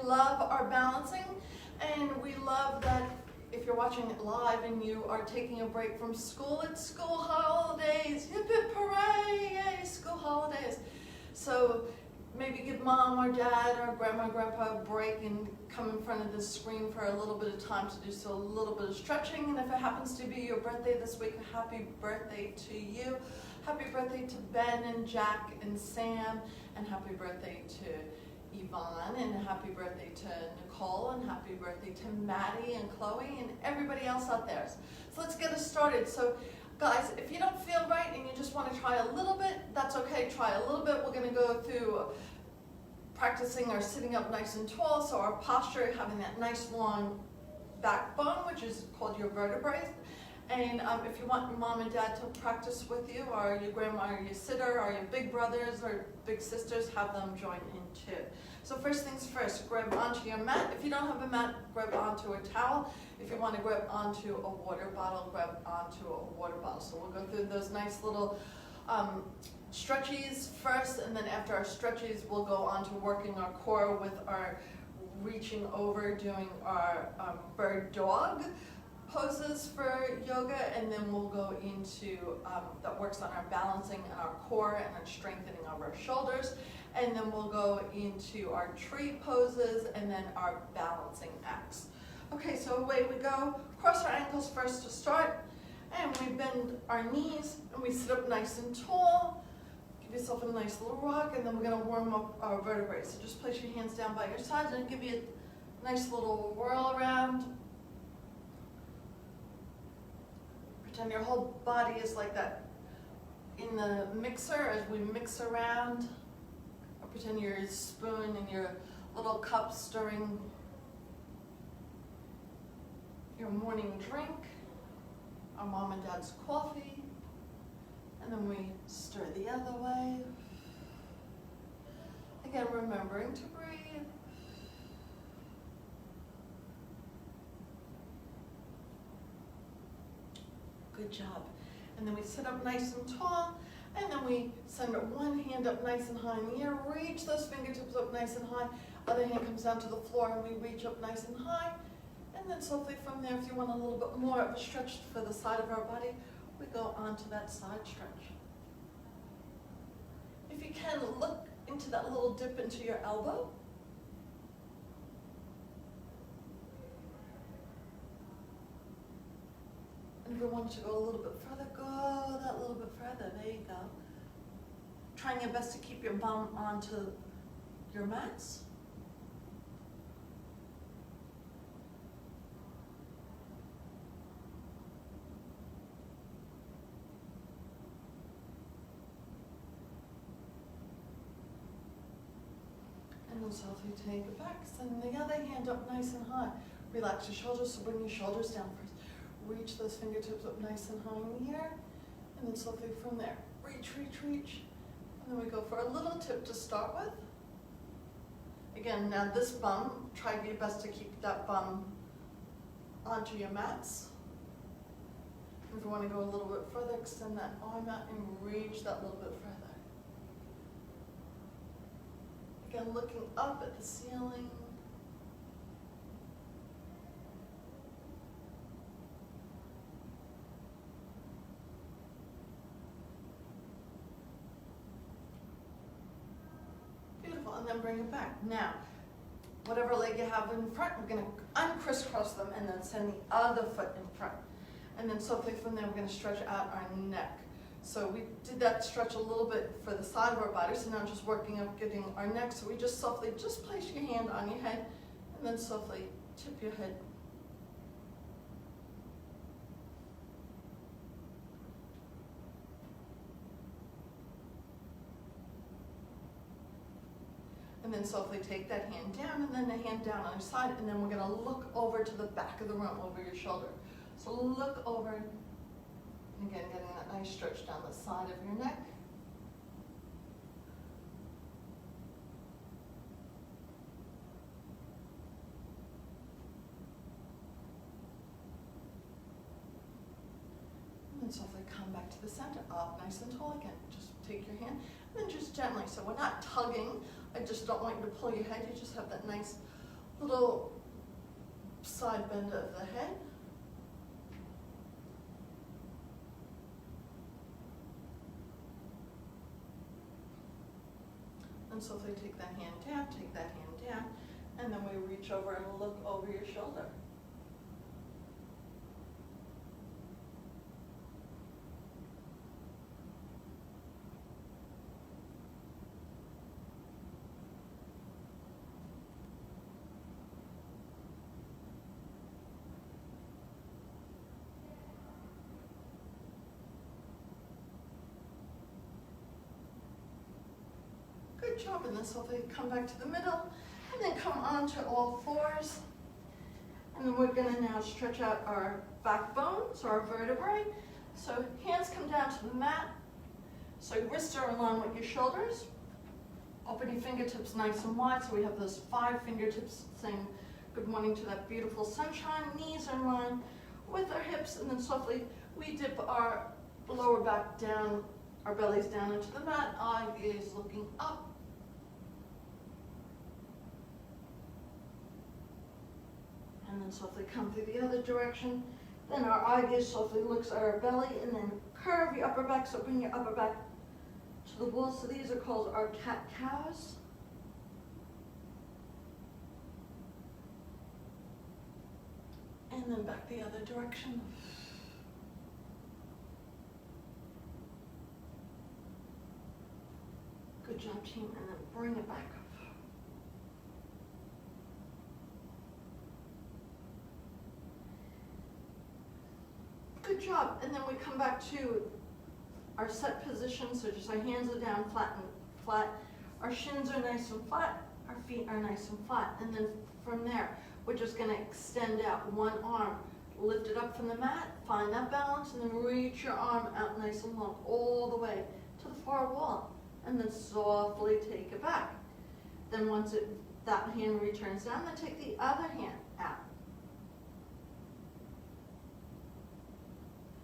love our balancing, and we love that if you're watching it live and you are taking a break from school, it's school holidays. Hip hip hooray, yay, school holidays. So maybe give mom or dad or grandma or grandpa a break and come in front of the screen for a little bit of time to do so a little bit of stretching. And if it happens to be your birthday this week, happy birthday to you. Happy birthday to Ben and Jack and Sam, and happy birthday to Yvonne, and happy birthday to Nicole, and happy birthday to Maddie and Chloe and everybody else out there. So let's get us started. So guys, if you don't feel right and you just want to try a little bit, that's okay, try a little bit. We're going to go through practicing our sitting up nice and tall, so our posture, having that nice long backbone, which is called your vertebrae. And if you want your mom and dad to practice with you, or your grandma or your sitter, or your big brothers or big sisters, have them join in too. So first things first, grab onto your mat. If you don't have a mat, grab onto a towel. If you want to grab onto a water bottle, grab onto a water bottle. So we'll go through those nice little stretchies first, and then after our stretchies, we'll go on to working our core with our reaching over, doing our bird dog poses for yoga, and then we'll go into that works on our balancing and our core and our strengthening of our shoulders, and then we'll go into our tree poses and then our balancing acts. Okay, so away we go. Cross our ankles first to start, and we bend our knees and we sit up nice and tall. Give yourself a nice little rock, and then we're going to warm up our vertebrae. So just place your hands down by your sides and give you a nice little whirl around. Pretend your whole body is like that in the mixer as we mix around. Or pretend you're a spoon in your little cup stirring your morning drink, our mom and dad's coffee, and then we stir the other way. Again, remembering to breathe. Good job. And then we sit up nice and tall, and then we send one hand up nice and high in the air, reach those fingertips up nice and high, other hand comes down to the floor and we reach up nice and high, and then softly from there, if you want a little bit more of a stretch for the side of our body, we go onto that side stretch. If you can, look into that little dip into your elbow. And if you want to go a little bit further, go that little bit further. There you go. Trying your best to keep your bum onto your mats. And then softly take it back. Send the other hand up nice and high. Relax your shoulders, so bring your shoulders down first. Reach those fingertips up nice and high in the air, and then softly from there, reach, reach, reach. And then we go for a little tip to start with. Again, now this bum, try your best to keep that bum onto your mats. If you want to go a little bit further, extend that arm out and reach that little bit further. Again, looking up at the ceiling. Beautiful, and then bring it back. Now, whatever leg you have in front, we're going to uncrisscross them and then send the other foot in front. And then softly from there, we're going to stretch out our neck. So we did that stretch a little bit for the side of our body, so now just working up getting our neck. So we just softly, just place your hand on your head, and then softly tip your head. And then softly take that hand down, and then the hand down on your side, and then we're going to look over to the back of the room, over your shoulder. So look over, and again, getting that nice stretch down the side of your neck. And then softly come back to the center, up nice and tall again. Just take your hand, and then just gently, so we're not tugging. I just don't want you to pull your head, you just have that nice Little side bend of the head. And so if they take that hand down, take that hand down, and then we reach over and look over your shoulder. Good job, and then so they come back to the middle, and then come on to all fours. And then we're gonna now stretch out our backbones, our vertebrae. So hands come down to the mat. So your wrists are in line with your shoulders. Open your fingertips nice and wide, so we have those 5 fingertips saying good morning to that beautiful sunshine. Knees are in line with our hips, and then softly we dip our lower back down, our bellies down into the mat, eye gaze looking up. And then softly come through the other direction. Then our eye gaze softly looks at our belly, and then curve your upper back, so bring your upper back to the wall. So these are called our cat-cows. And then back the other direction. Good job, team, and then bring it back up. Good job, and then we come back to our set position, so just our hands are down, flat and flat. Our shins are nice and flat, our feet are nice and flat, and then from there, we're just gonna extend out one arm, lift it up from the mat, find that balance, and then reach your arm out nice and long, all the way to the far wall, and then softly take it back. Then once that hand returns down, then take the other hand out.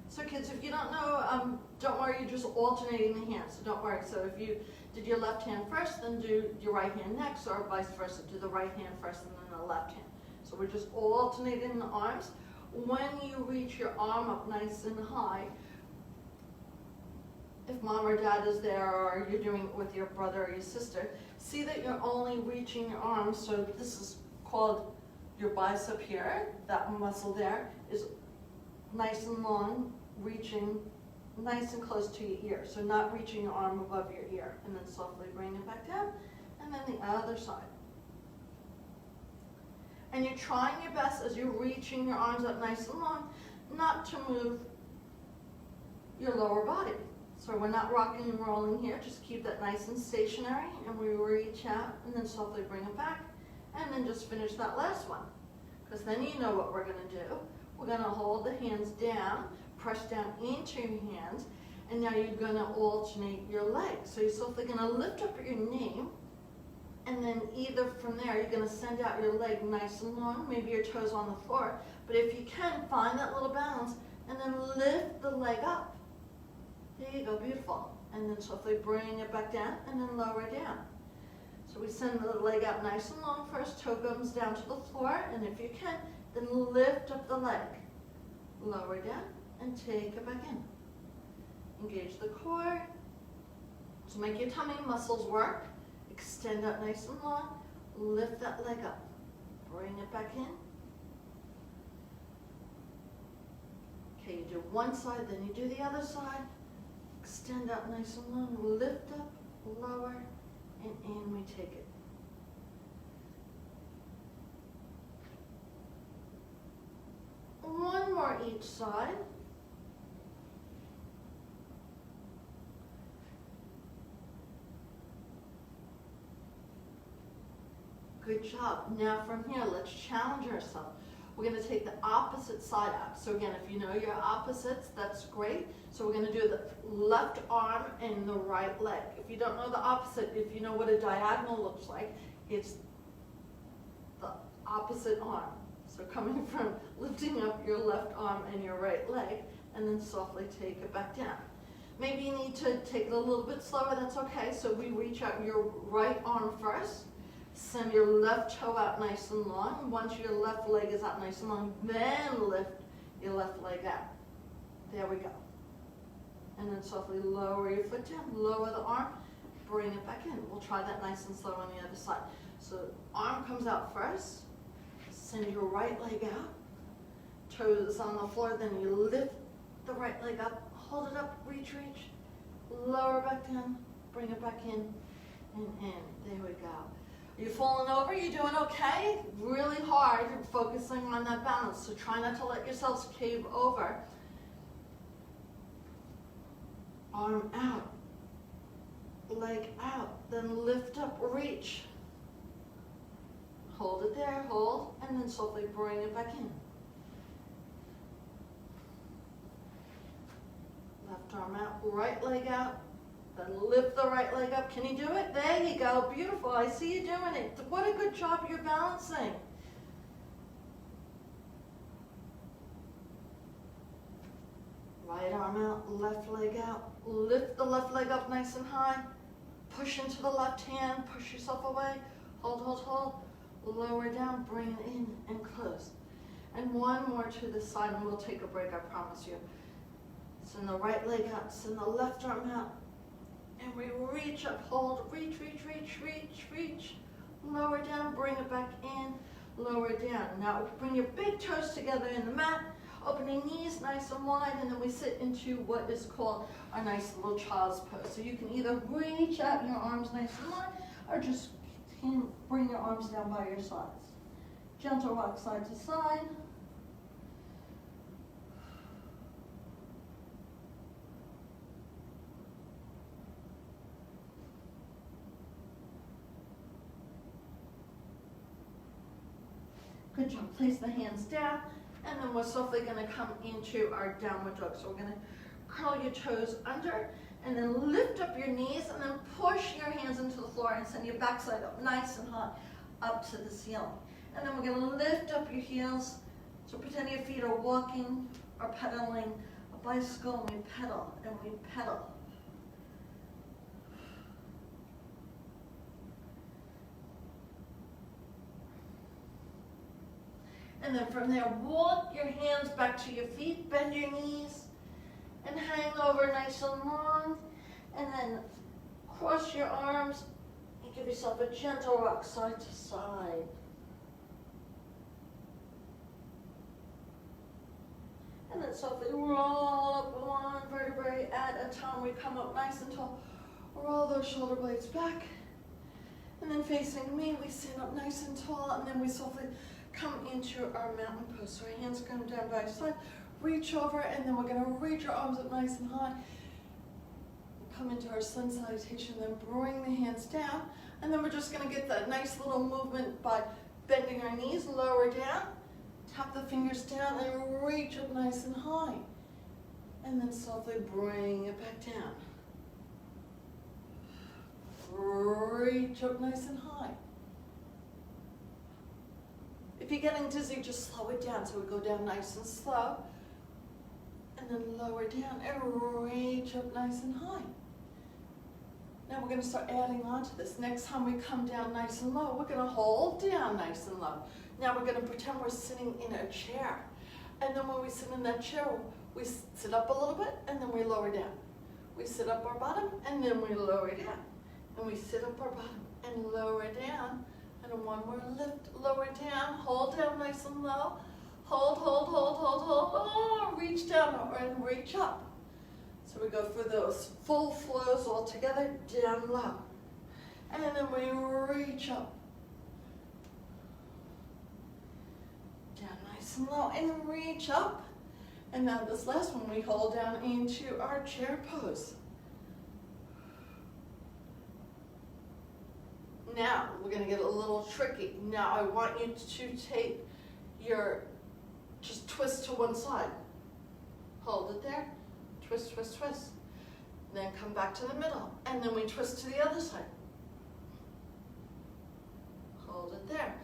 So kids, if you don't know, don't worry, you're just alternating the hands, so don't worry. So if you did your left hand first, then do your right hand next, or vice versa, do the right hand first and then the left hand. So we're just alternating the arms. When you reach your arm up nice and high, if mom or dad is there, or you're doing it with your brother or your sister, see that you're only reaching your arms, so this is called your bicep here, that muscle there is nice and long, reaching nice and close to your ear. So not reaching your arm above your ear. And then softly bring it back down. And then the other side. And you're trying your best as you're reaching your arms up nice and long, not to move your lower body. So we're not rocking and rolling here. Just keep that nice and stationary. And we reach out and then softly bring it back. And then just finish that last one. Because then you know what we're going to do. We're going to hold the hands down, press down into your hands, and now you're going to alternate your legs. So you're softly going to lift up your knee, and then either from there, you're going to send out your leg nice and long, maybe your toes on the floor, but if you can, find that little balance, and then lift the leg up. There you go, beautiful. And then softly bring it back down, and then lower it down. So we send the leg out nice and long first, toe comes down to the floor, and if you can, then lift up the leg, lower down, and take it back in. Engage the core. So make your tummy muscles work. Extend out nice and long. Lift that leg up. Bring it back in. Okay, you do one side, then you do the other side. Extend out nice and long. Lift up, lower, and in we take it. One more each side. Good job. Now from here, let's challenge ourselves. We're going to take the opposite side up. So again, if you know your opposites, that's great. So we're going to do the left arm and the right leg. If you don't know the opposite, if you know what a diagonal looks like, it's the opposite arm. So coming from lifting up your left arm and your right leg, and then softly take it back down. Maybe you need to take it a little bit slower, that's okay. So we reach out your right arm first, Send your left toe out nice and long. Once your left leg is out nice and long, then lift your left leg out. There we go. And then softly lower your foot down, lower the arm, bring it back in. We'll try that nice and slow on the other side. So arm comes out first, send your right leg out, toes on the floor, then you lift the right leg up, hold it up, reach, lower back down, bring it back in, and in. There we go. Are you falling over? You doing okay? Really hard, you're focusing on that balance, so try not to let yourselves cave over. Arm out, leg out, then lift up, reach. Hold it there, hold, and then softly bring it back in. Left arm out, right leg out, then lift the right leg up. Can you do it? There you go, beautiful. I see you doing it. What a good job you're balancing. Right arm out, left leg out. Lift the left leg up nice and high. Push into the left hand, push yourself away. Hold, hold, hold. Lower down, bring it in and close. And one more to the side and we'll take a break, I promise you. Send the right leg out, send the left arm out. And we reach up, hold, reach. Lower down, bring it back in, lower down. Now bring your big toes together in the mat, opening knees nice and wide, and then we sit into what is called a nice little child's pose. So you can either reach out your arms nice and wide, or just bring your arms down by your sides. Gentle rock side to side. Good job. Place the hands down, and then we're softly going to come into our downward dog. So we're going to curl your toes under, and then lift up your knees, and then push your hands into the floor and send your backside up nice and high, up to the ceiling. And then we're going to lift up your heels. So pretend your feet are walking or pedaling a bicycle, and we pedal, and we pedal. And then from there, walk your hands back to your feet, bend your knees, and hang over nice and long. And then cross your arms and give yourself a gentle rock side to side. And then softly roll up one vertebrae at a time. We come up nice and tall. Roll those shoulder blades back. And then facing me, we stand up nice and tall, and then we softly come into our mountain pose. So our hands come down by your side, reach over, and then we're going to reach our arms up nice and high. Come into our sun salutation, then bring the hands down, and then we're just going to get that nice little movement by bending our knees, lower down, tap the fingers down, and reach up nice and high. And then softly bring it back down. Reach up nice and high. If you're getting dizzy, just slow it down. So we go down nice and slow, and then lower down and reach up nice and high. Now we're going to start adding on to this. Next time we come down nice and low, we're going to hold down nice and low. Now we're going to pretend we're sitting in a chair. And then when we sit in that chair, we sit up a little bit, and then we lower down. We sit up our bottom, and then we lower down. And we sit up our bottom and lower down. And one more lift, lower down, hold down nice and low. Hold. Oh, reach down and reach up. So we go for those full flows all together, down low. And then we reach up. Down nice and low and reach up. And now this last one, we hold down into our chair pose. Now, we're going to get a little tricky. Now, I want you to take just twist to one side. Hold it there. Twist. Then come back to the middle. And then we twist to the other side. Hold it there.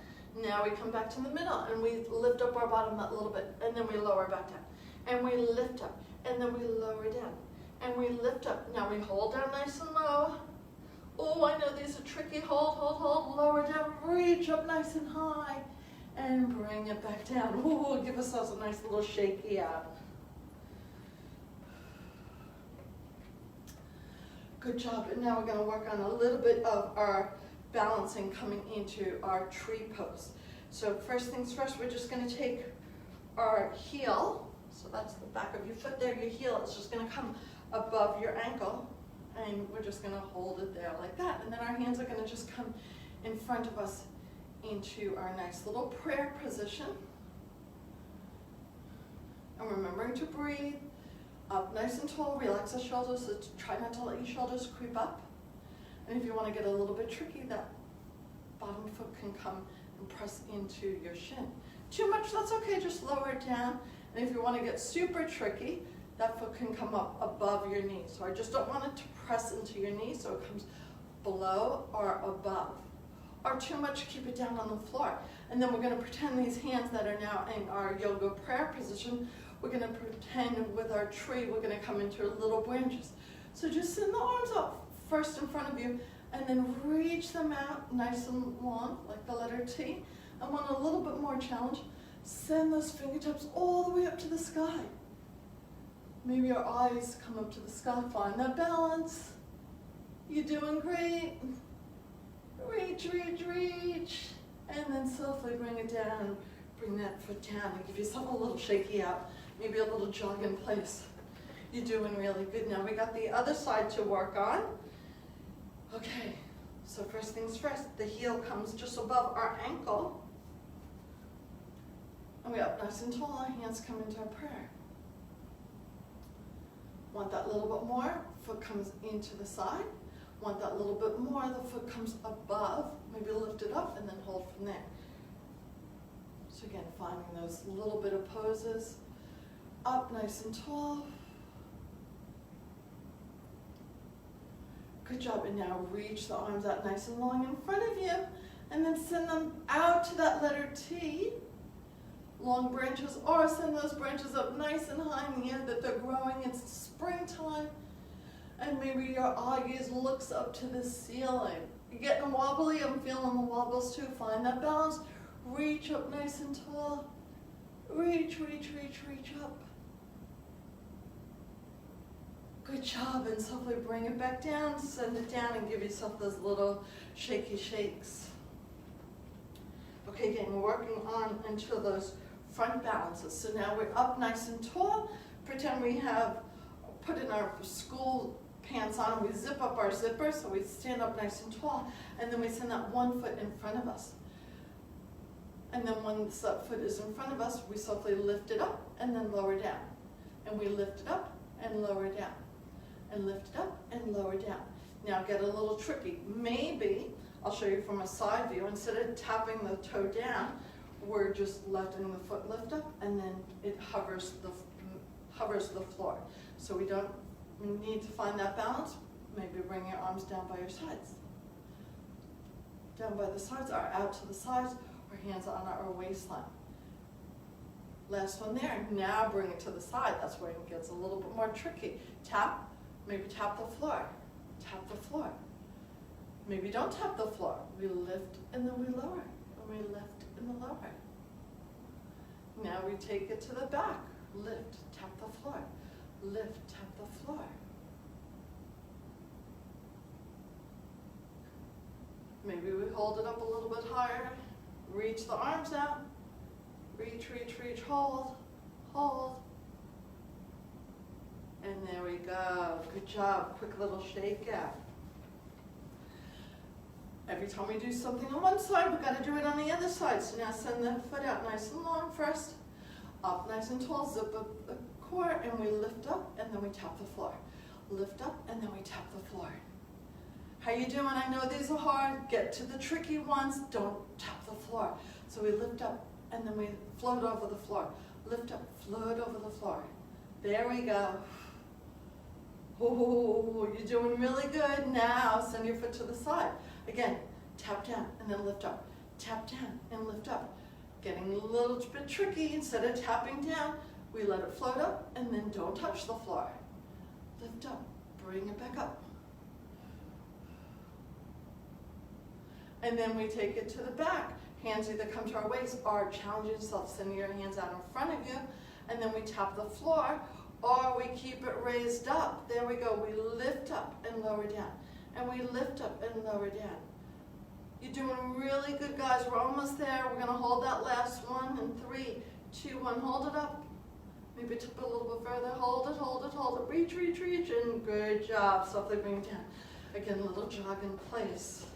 Now we come back to the middle, and we lift up our bottom a little bit, and then we lower back down. And we lift up, and then we lower down. And we lift up. Now we hold down nice and low. Oh, I know these are tricky. Hold, hold, hold. Lower down. Reach up nice and high. And bring it back down. Oh, give ourselves a nice little shaky out. Good job. And now we're going to work on a little bit of our balancing coming into our tree pose. So first things first, we're just going to take our heel. So that's the back of your foot there. Your heel is just going to come above your ankle. And we're just going to hold it there like that. And then our hands are going to just come in front of us into our nice little prayer position. And remembering to breathe. Up nice and tall, relax the shoulders, so try not to let your shoulders creep up. And if you want to get a little bit tricky, that bottom foot can come and press into your shin. Too much, that's okay, just lower it down. And if you want to get super tricky, that foot can come up above your knee. So I just don't want it to press into your knee, so it comes below or above. Or too much, keep it down on the floor. And then we're going to pretend these hands that are now in our yoga prayer position, we're going to pretend with our tree, we're going to come into little branches. So just send the arms up first in front of you, and then reach them out nice and long, like the letter T. And want a little bit more challenge, send those fingertips all the way up to the sky. Maybe your eyes come up to the sky, find that balance. You're doing great. Reach, reach, reach. And then softly bring it down, bring that foot down, and give yourself a little shaky out. Maybe a little jog in place. You're doing really good. Now we got the other side to work on. Okay, so first things first, the heel comes just above our ankle. And we up nice and tall, our hands come into our prayer. Want that little bit more? Foot comes into the side. Want that little bit more? The foot comes above. Maybe lift it up and then hold from there. So again, finding those little bit of poses. Up nice and tall. Good job. And now reach the arms out nice and long in front of you. And then send them out to that letter T. Long branches, or send those branches up nice and high in the air that they're growing. It's springtime. And maybe your eye gaze looks up to the ceiling. You're getting wobbly. I'm feeling the wobbles too. Find that balance. Reach up nice and tall. Reach, reach, reach, reach up. Good job. And softly bring it back down. Send it down and give yourself those little shaky shakes. Okay, again, we're working on into those front balances. So now we're up nice and tall. Pretend we have put in our school pants on and we zip up our zipper, so we stand up nice and tall, and then we send that one foot in front of us. And then once that foot is in front of us, we softly lift it up and then lower down. And we lift it up and lower down. And lift it up and lower down. Now get a little tricky. Maybe, I'll show you from a side view, instead of tapping the toe down, we're just letting the foot lift up and then it hovers the floor. So we don't need to find that balance. Maybe bring your arms down by your sides. Down by the sides, or out to the sides, or hands on our waistline. Last one there. Now bring it to the side. That's where it gets a little bit more tricky. Tap, maybe tap the floor. Tap the floor. Maybe don't tap the floor. We lift and then we lower. And we lift and then lower. Now we take it to the back. Lift, tap the floor. Lift, tap the floor. Maybe we hold it up a little bit higher. Reach the arms out. Reach, reach, reach, hold, hold. And there we go. Good job. Quick little shake out. Every time we do something on one side, we've got to do it on the other side. So now send the foot out nice and long first. Up nice and tall, zip up the core, and we lift up, and then we tap the floor. Lift up, and then we tap the floor. How you doing? I know these are hard. Get to the tricky ones. Don't tap the floor. So we lift up, and then we float over the floor. Lift up, float over the floor. There we go. Oh, you're doing really good. Now send your foot to the side. Again, tap down and then lift up. Tap down and lift up. Getting a little bit tricky. Instead of tapping down, we let it float up and then don't touch the floor. Lift up, bring it back up. And then we take it to the back. Hands either come to our waist or challenge yourself, sending your hands out in front of you. And then we tap the floor, or we keep it raised up. There we go. We lift up and lower down. And we lift up and lower down. You're doing really good, guys. We're almost there. We're going to hold that last one in 3, 2, 1. Hold it up. Maybe tip it a little bit further. Hold it, hold it, hold it. Reach, reach, reach. And good job. Softly bring it down. Again, a little jog in place.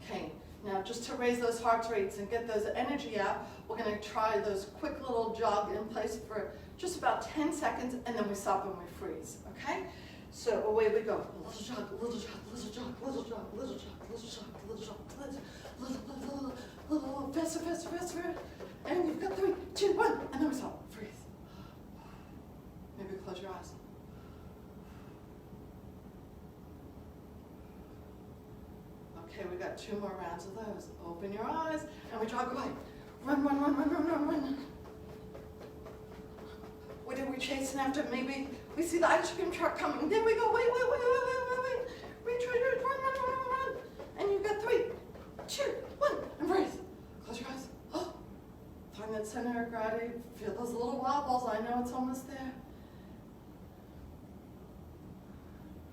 Okay, now just to raise those heart rates and get those energy out, we're going to try those quick little jog in place for just about 10 seconds, and then we stop and we freeze, okay? So away we go. Little jog, little jog, little jog, little jog, little jog, little jog, little jog, little, faster, faster, faster. And you've got 3, 2, 1, and then we stop, freeze. Maybe close your eyes. Okay, we got 2 more rounds of those. Open your eyes, and we jog away. Run, run, run, run, run, run, run. What are we chasing after? Maybe we see the ice cream truck coming. Then we go, wait. Reach, run. And you've got 3, 2, 1, and breathe. Close your eyes. Oh, find that center of gravity. Feel those little wobbles. I know it's almost there.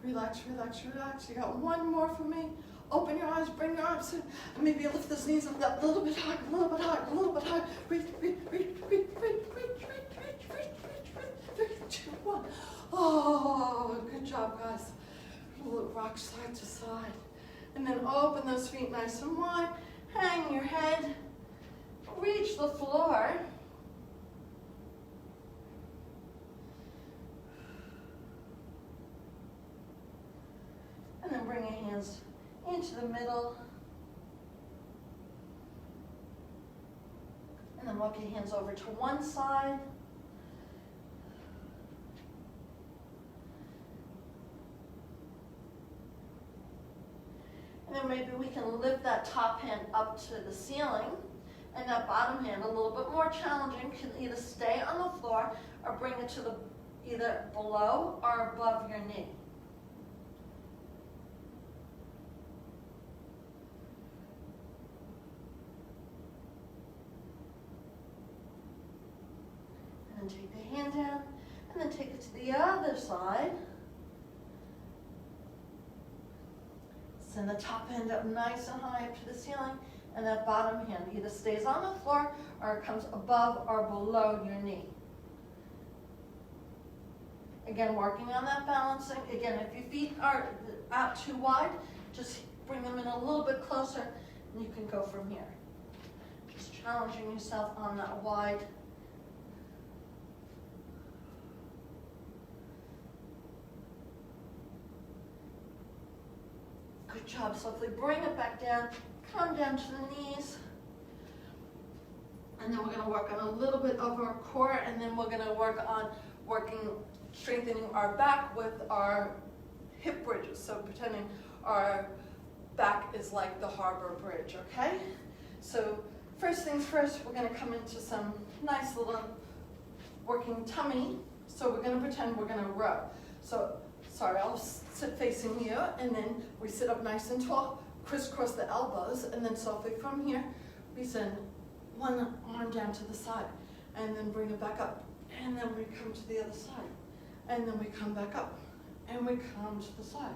Relax, relax, relax. You got 1 more for me. Open your eyes, bring your arms in, and maybe you lift those knees up a little bit higher, a little bit higher, a little bit higher. Reach, 2, 1. Oh, good job, guys. Rock side to side. And then open those feet nice and wide. Hang your head. Reach the floor. And then bring your hands into the middle. And then walk your hands over to one side. And then maybe we can lift that top hand up to the ceiling, and that bottom hand, a little bit more challenging, can either stay on the floor or bring it to the either below or above your knee. And then take the hand down, and then take it to the other side. Send the top hand up nice and high up to the ceiling, and that bottom hand either stays on the floor or comes above or below your knee. Again, working on that balancing. Again, if your feet are out too wide, just bring them in a little bit closer, and you can go from here. Just challenging yourself on that wide. Good job. Softly bring it back down. Come down to the knees. And then we're going to work on a little bit of our core, and then we're going to work on strengthening our back with our hip bridges. So pretending our back is like the harbor bridge, okay? So first things first, we're going to come into some nice little working tummy. So we're going to pretend we're going to row. So, sorry, I'll sit facing you, and then we sit up nice and tall, crisscross the elbows, and then softly from here, we send one arm down to the side, and then bring it back up, and then we come to the other side, and then we come back up, and we come to the side,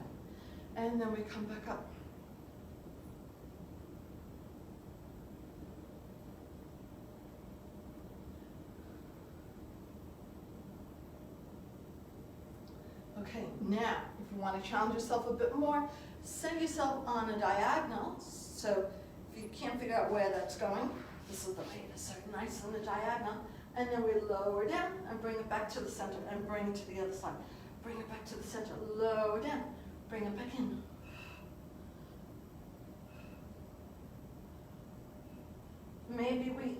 and then we come back up. Okay, now, if you want to challenge yourself a bit more, send yourself on a diagonal. So if you can't figure out where that's going, this is the way to start nice on the diagonal. And then we lower down and bring it back to the center and bring it to the other side. Bring it back to the center, lower down, bring it back in. Maybe we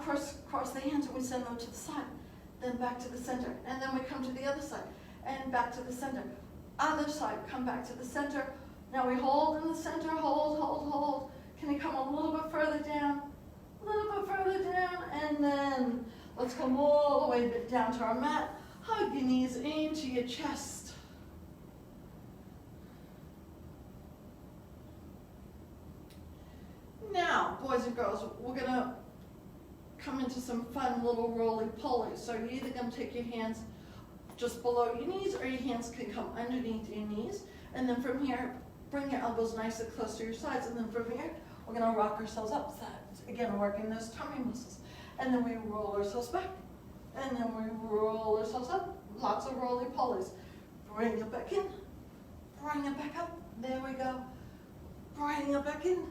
cross the hands and we send them to the side, then back to the center, and then we come to the other side. And back to the center. Other side, come back to the center. Now we hold in the center, hold. Can you come a little bit further down? A little bit further down, and then let's come all the way down to our mat. Hug your knees into your chest. boys and girls, we're gonna come into some fun little roly-polies. So you're either gonna take your hands just below your knees, or your hands can come underneath your knees. And then from here, bring your elbows nice and close to your sides. And then from here, we're gonna rock ourselves up. Again, working those tummy muscles. And then we roll ourselves back. And then we roll ourselves up. Lots of roly-polies. Bring it back in. Bring it back up. There we go. Bring it back in.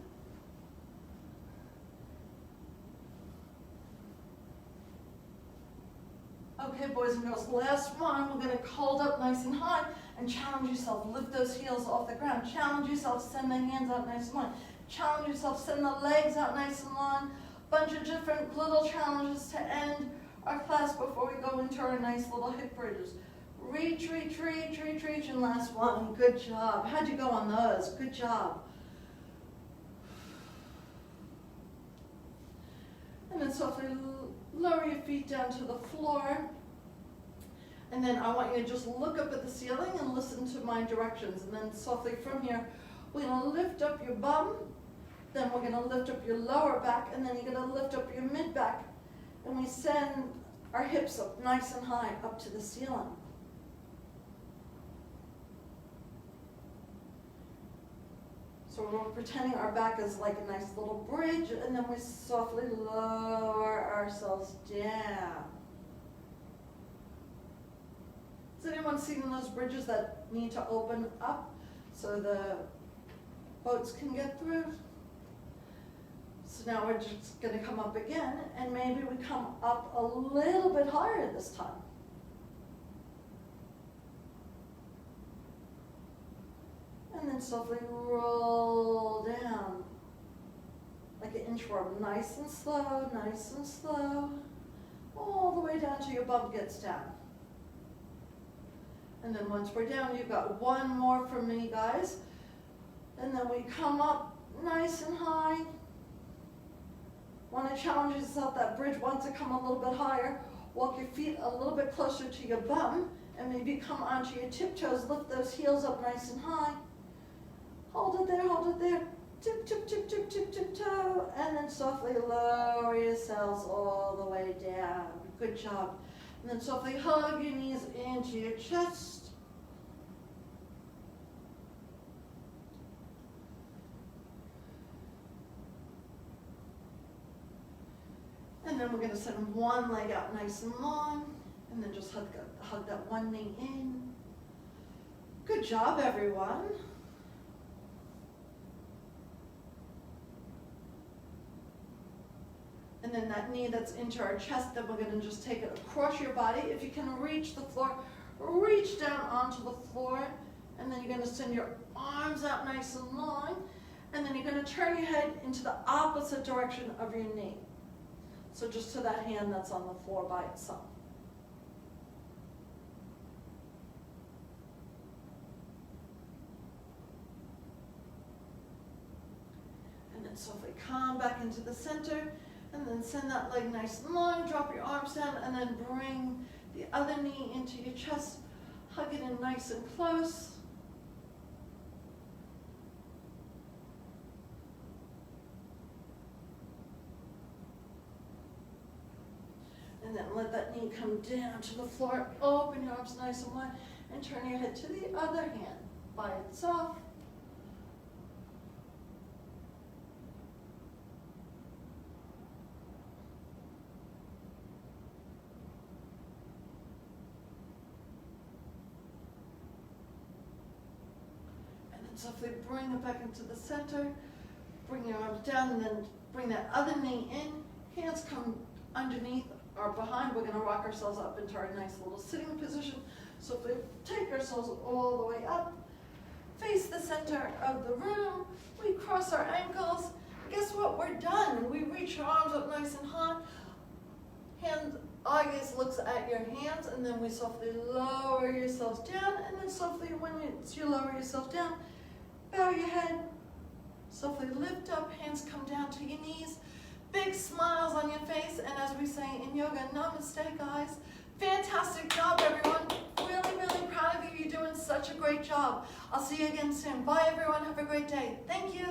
Okay, boys and girls, last one. We're going to hold up nice and high and challenge yourself. Lift those heels off the ground. Challenge yourself. Send the hands out nice and long. Challenge yourself. Send the legs out nice and long. Bunch of different little challenges to end our class before we go into our nice little hip bridges. Reach, reach, reach, reach, reach, and last one. Good job. How'd you go on those? Good job. And then softly lower your feet down to the floor. And then I want you to just look up at the ceiling and listen to my directions. And then softly from here, we're going to lift up your bum. Then we're going to lift up your lower back. And then you're going to lift up your mid back. And we send our hips up nice and high up to the ceiling. So we're pretending our back is like a nice little bridge, and then we softly lower ourselves down. Has anyone seen those bridges that need to open up so the boats can get through? So now we're just going to come up again, and maybe we come up a little bit higher this time. And then softly roll down like an inchworm, nice and slow, all the way down till your bum gets down. And then once we're down, you've got one more from me, guys. And then we come up nice and high. Want to challenge yourself, that bridge wants to come a little bit higher. Walk your feet a little bit closer to your bum, and maybe come onto your tiptoes, lift those heels up nice and high. Hold it there, tip, tip, tip, tip, tip, tip, toe, and then softly lower yourselves all the way down. Good job. And then softly hug your knees into your chest. And then we're going to send one leg out nice and long, and then just hug that one knee in. Good job, everyone. And then that knee that's into our chest, then we're going to just take it across your body. If you can reach the floor, reach down onto the floor. And then you're going to send your arms out nice and long. And then you're going to turn your head into the opposite direction of your knee. So just to that hand that's on the floor by itself. And then softly come back into the center. And then send that leg nice and long, drop your arms down, and then bring the other knee into your chest. Hug it in nice and close. And then let that knee come down to the floor. Open your arms nice and wide, and turn your head to the other hand by itself. Softly bring it back into the center, bring your arms down, and then bring that other knee in. Hands come underneath or behind. We're going to rock ourselves up into our nice little sitting position. So if we take ourselves all the way up, face the center of the room, we cross our ankles. Guess what? We're done. We reach your arms up nice and high. Eye gaze looks at your hands, and then we softly lower yourselves down, and then softly when you lower yourself down, bow your head, softly lift up, hands come down to your knees, big smiles on your face, and as we say in yoga, namaste, guys. Fantastic job, everyone. Really, really proud of you. You're doing such a great job. I'll see you again soon. Bye, everyone. Have a great day. Thank you.